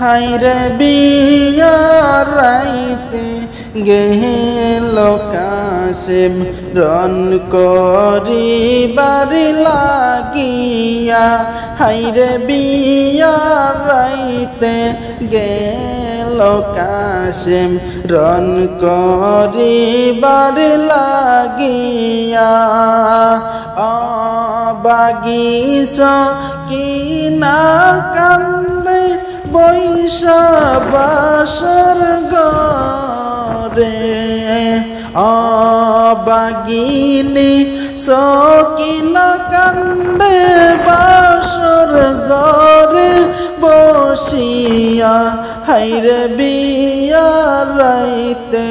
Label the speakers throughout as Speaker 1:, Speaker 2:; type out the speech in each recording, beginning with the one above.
Speaker 1: হাইরে বিয়ার রাইতে গেল কাশেম রন করিবার লাগিয়া। হাইরে বিয়ার রাইতে গেল কাশেম রন করিবার লাগিয়া। বাগিস কিনা কান্দে বৈশা বাসর গরে। বাগিনী সকিনা কান্দে বাসর গরে বসিয়া। হাইরে বিয়ার রাইতে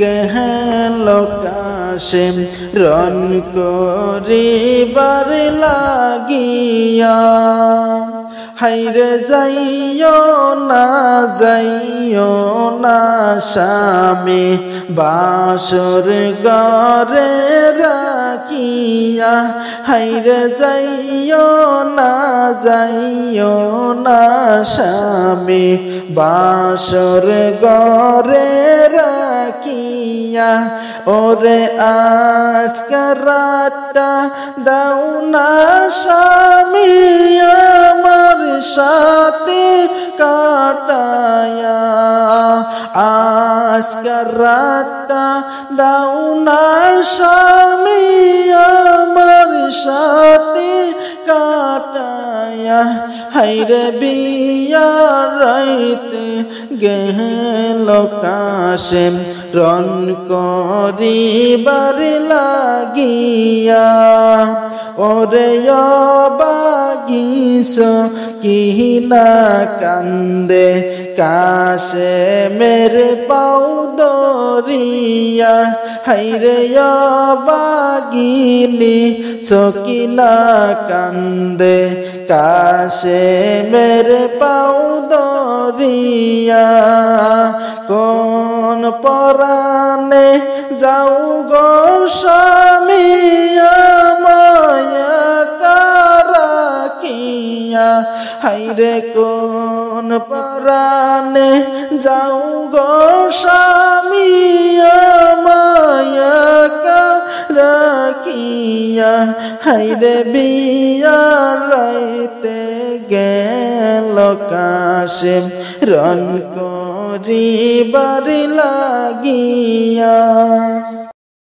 Speaker 1: গেল কাশেম রন করিবার লাগিয়া। হাইরে যাইও না স্বামী বাসর গরে রাখিয়া। হাইরে যাইও না স্বামী বাসর গরে রাখিয়া। ওরে আজকের রাতটা দাও না স্বামী আমার সাথে কাটায়া। আজকের রাতটা দাও না স্বামী আমার সাথে কাটায়া। হাইরে বিয়ার রাইতে গেল কাশেম রন করিবার লাগিয়া। ওরে বাগিস কিনা কান্দে কাশেমের পাও দরিয়া। হাইরে বাগিনী সকিনা কান্দে কাশেমের পাও দরিয়া। কোন পরাণে যাও গো স্বামী মায়া কারাকিয়া। হাইরে কোন পরাণে যাও গো স্বামী মায়া কারাকিয়া। হাইরে বিয়ার রাইতে গেল কাশেম রন করিবার লাগিয়া।